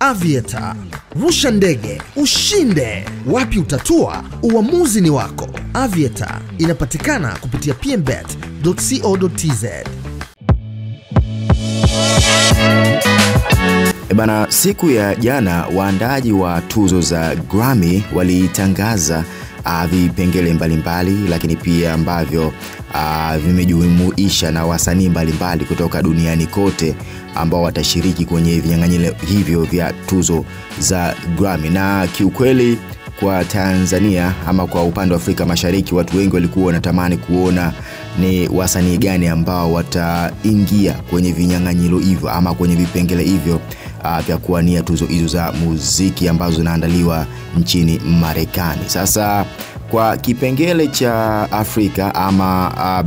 Aviator. Rusha ndege, ushinde. Wapi utatua? Uamuzi ni wako. Aviator inapatikana kupitia pmbet.co.tz. Bana, siku ya jana waandaji wa tuzo za Grammy walitangaza vipengele mbalimbali, lakini pia ambavyo vimejumuisha na wasanii mbalimbali kutoka duniani kote ambao watashiriki kwenye vinyang'anyiro hivyo vya tuzo za Grammy. Na kiukweli kwa Tanzania ama kwa upande wa Afrika Mashariki, watu wengi walikuwa wanatamani kuona ni wasanii gani ambao wataingia kwenye vinyang'anyiro hivyo ama kwenye vipengele hivyo vya kuwania tuzo hizo za muziki ambazo zinaandaliwa nchini Marekani. Sasa kwa kipengele cha Afrika ama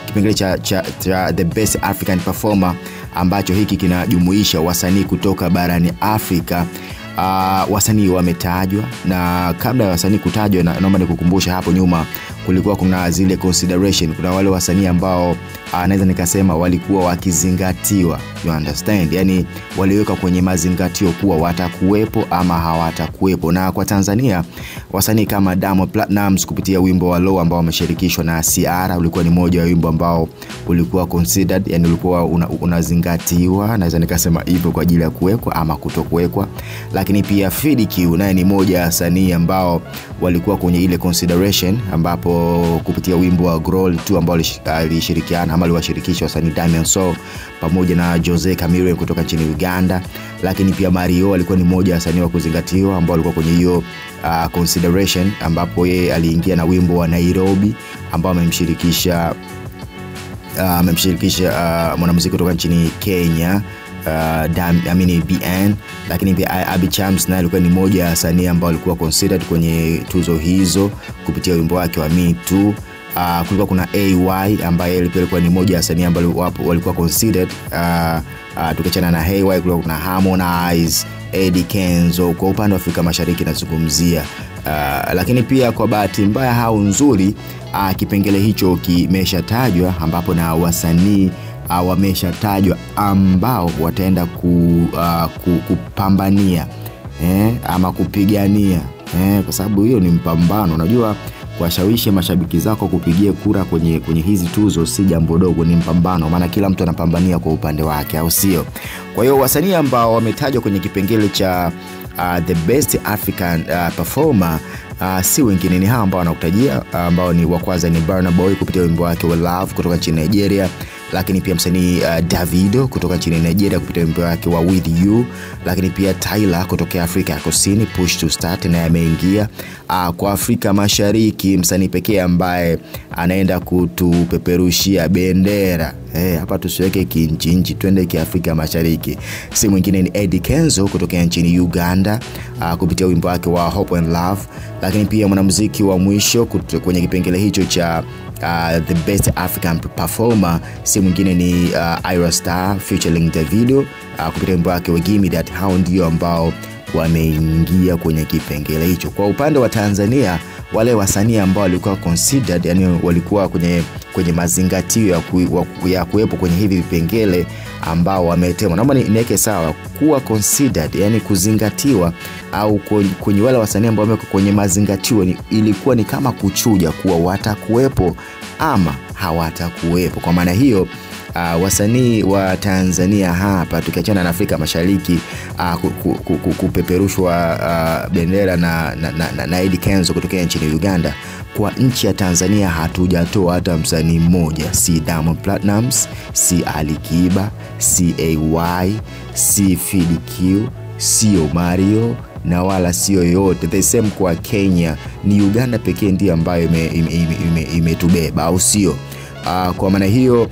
kipengele cha the best African performer ambacho hiki kinajumuisha wasanii kutoka barani Afrika, wasanii wametajwa. Na kabla ya wasanii kutajwa, naomba nikukumbusha hapo nyuma kulikuwa kuna zile consideration. Kuna wale wasanii ambao naweza nikasema walikuwa wakizingatiwa, you understand, yani waliweka kwenye mazingatio kuwa watakuwepo ama hawatakuwepo. Na kwa Tanzania wasanii kama Diamond Platnumz kupitia wimbo wa Low ambao wameshirikishwa na Ciara ulikuwa ni moja wa wimbo ambao ulikuwa considered, yani ulikuwa unazingatiwa, naweza nikasema hivyo, kwa ajili ya kuwekwa ama kutokuwekwa. Lakini pia FDQ naye ni moja ya wasanii ambao walikuwa kwenye ile consideration, ambapo kupitia wimbo wa Growl 2 ambao alishirikiana ama aliwashirikisha wasanii Diamond Soul pamoja na Jose Chameleone kutoka nchini Uganda. Lakini pia Mario alikuwa ni moja ya wasanii wa kuzingatiwa ambao alikuwa kwenye hiyo consideration, ambapo yeye aliingia na wimbo wa Nairobi ambao amemshirikisha mwanamuziki kutoka nchini Kenya, BN. Lakini pia Abby Chams naye alikuwa ni moja ya wasanii ambao alikuwa considered kwenye tuzo hizo kupitia wimbo wake wa Me Too. Kulikuwa kuna AY ambaye alikuwa ni moja ya wasanii ambao walikuwa considered. Tukiachana na AY, kulikuwa kuna Harmonize, Eddie Kenzo kwa upande wa Afrika Mashariki nazungumzia. Lakini pia kwa bahati mbaya au nzuri, kipengele hicho kimeshatajwa, ambapo na wasanii wameshatajwa ambao wataenda kupambania ama kupigania, kwa sababu hiyo ni mpambano. Unajua, kuwashawishi mashabiki zako kupigia kura kwenye hizi tuzo si jambo dogo, ni mpambano, maana kila mtu anapambania kwa upande wake, au sio? Kwa hiyo wasanii ambao wametajwa kwenye kipengele cha the best African performer si wengine, ni hao ambao wanakutajia, ambao ni wa kwanza ni Burna Boy kupitia wimbo wake wa Love kutoka nchini Nigeria. Lakini pia msanii Davido kutoka nchini Nigeria kupitia wimbo wake wa With You. Lakini pia Tyler kutoka Afrika ya Kusini, Push to Start, na ameingia. Kwa Afrika Mashariki, msanii pekee ambaye anaenda kutupeperushia bendera, hapa tusiweke kinchi, twende kiafrika Mashariki, si mwingine ni Eddie Kenzo kutoka nchini Uganda kupitia wimbo wake wa Hope and Love. Lakini pia mwanamuziki wa mwisho kwenye kipengele hicho cha the best African performer si mwingine ni Ira Star featuring Davido kupitia wimbo wake wa Gimme That. Hao ndio ambao wameingia kwenye kipengele hicho. Kwa upande wa Tanzania, wale wasanii ambao walikuwa considered, yani walikuwa kwenye mazingatio ya kuwepo kwenye hivi vipengele ambao wametemwa, naomba niweke sawa, kuwa considered yani kuzingatiwa, au kwenye wale wasanii ambao wamekuwa kwenye mazingatio ilikuwa ni kama kuchuja kuwa watakuwepo ama hawatakuwepo. Kwa maana hiyo wasanii wa Tanzania hapa, tukiachana na Afrika Mashariki, kupeperushwa bendera na Eddie Kenzo kutoka nchini Uganda, kwa nchi ya Tanzania hatujatoa hata msanii mmoja, si Diamond Platnumz, si Ali Kiba, si AY, si FDQ, sio Mario, na wala sio yote. The same kwa Kenya, ni Uganda pekee ndiye ambayo imetubeba, au sio? Kwa maana hiyo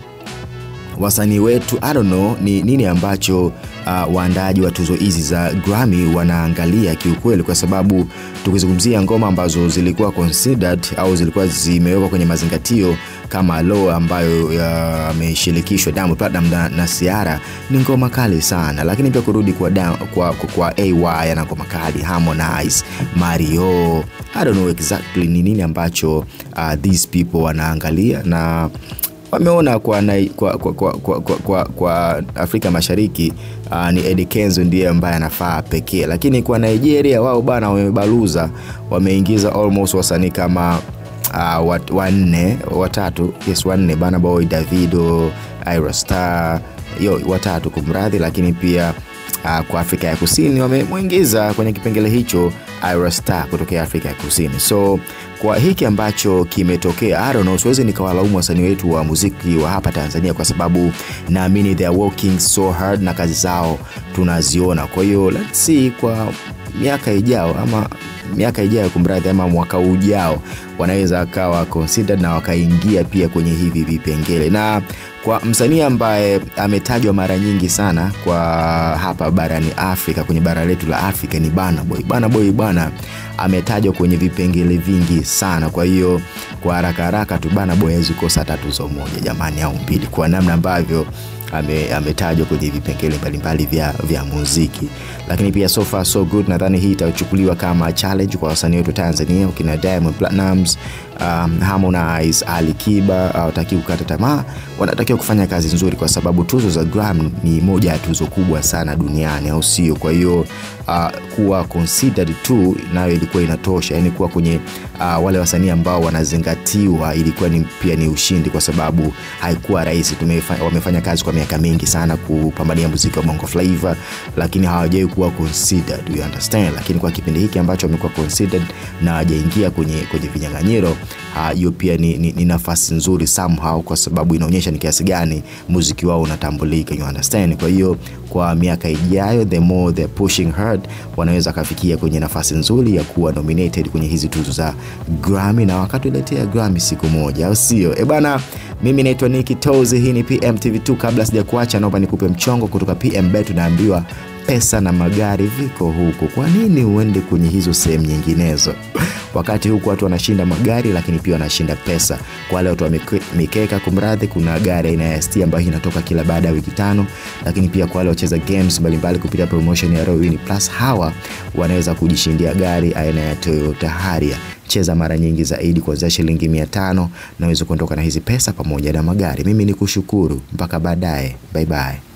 wasanii wetu, I don't know ni nini ambacho waandaji wa tuzo hizi za Grammy wanaangalia kiukweli, kwa sababu tukizungumzia ngoma ambazo zilikuwa considered au zilikuwa zimewekwa kwenye mazingatio kama Low ambayo ameshirikishwa Diamond Platnumz na Ciara, ni ngoma kali sana. Lakini pia kurudi kwa AY na ngoma kali, Harmonize, Mario, I don't know exactly ni nini ambacho these people wanaangalia, na wameona kwa Afrika Mashariki ni Eddie Kenzo ndiye ambaye anafaa pekee. Lakini kwa Nigeria wao bana wamebaluza, wameingiza almost wasanii kama wanne Burna Boy, Davido, Ayra Starr, watatu kumradhi. Lakini pia kwa Afrika ya Kusini wamemuingiza kwenye kipengele hicho Ayra Starr kutokea Afrika ya Kusini. So kwa hiki ambacho kimetokea, I don't know, siwezi nikawalaumu wasanii wetu wa muziki wa hapa Tanzania kwa sababu naamini they are working so hard na kazi zao tunaziona. Kwa hiyo let's see kwa miaka ijayo kumradhi, ama mwaka ujao wanaweza akawa considered na wakaingia pia kwenye hivi vipengele. Na kwa msanii ambaye ametajwa mara nyingi sana kwa hapa barani Afrika, kwenye bara letu la Afrika, ni Burna Boy. Burna Boy bwana ametajwa kwenye vipengele vingi sana. Kwa hiyo kwa haraka tu Burna Boy hawezi kukosa tuzo moja jamani, au mbili, kwa namna ambavyo ametajwa kwenye vipengele mbalimbali vya muziki. Lakini pia so far so good, nadhani hii itachukuliwa kama challenge kwa wasanii wetu Tanzania, ukina Diamond Platnumz, Harmonize, Ali Kiba. Hawataki kukata tamaa, wanatakiwa kufanya kazi nzuri kwa sababu tuzo za Grammy ni moja ya tuzo kubwa sana duniani, au sio? Kwa hiyo kuwa considered tu nayo ilikuwa inatosha, yani kuwa kwenye wale wasanii ambao wanazingatiwa ilikuwa pia ni ushindi, kwa sababu haikuwa rahisi. Wamefanya kazi kwa miaka mingi sana kupambania muziki wa Bongo Flava, lakini hawajawahi kuwa considered, you understand? Lakini kwa kipindi hiki ambacho wamekuwa considered na hawajaingia kwenye vinyang'anyiro, hiyo pia ni nafasi nzuri somehow, kwa sababu inaonyesha ni kiasi gani muziki wao unatambulika, you understand? Kwa hiyo kwa miaka ijayo, the more they're pushing hard, wanaweza kafikia kwenye nafasi nzuri ya kuwa nominated kwenye hizi tuzo za Grammy, na wakatuletea Grammy siku moja, au sio? Bana, mimi naitwa Nicky Tozi, hii ni PMTV2. Kabla sijakuacha, naomba nikupe mchongo kutoka PMBet. Tunaambiwa pesa na magari viko huko, kwa nini uende kwenye hizo sehemu nyinginezo? Wakati huku watu wanashinda magari, lakini pia wanashinda pesa. Kwa wale watu wa mikeka kumradhi, kuna gari aina ya ST ambayo inatoka kila baada ya wiki 5. Lakini pia kwa wale wacheza games mbalimbali kupitia promotion ya Royal Win Plus, hawa wanaweza kujishindia gari aina ya Toyota Harrier. Cheza mara nyingi zaidi kuanzia shilingi 500 na uweze kuondoka na hizi pesa pamoja na magari. Mimi nikushukuru, mpaka baadaye, bye bye.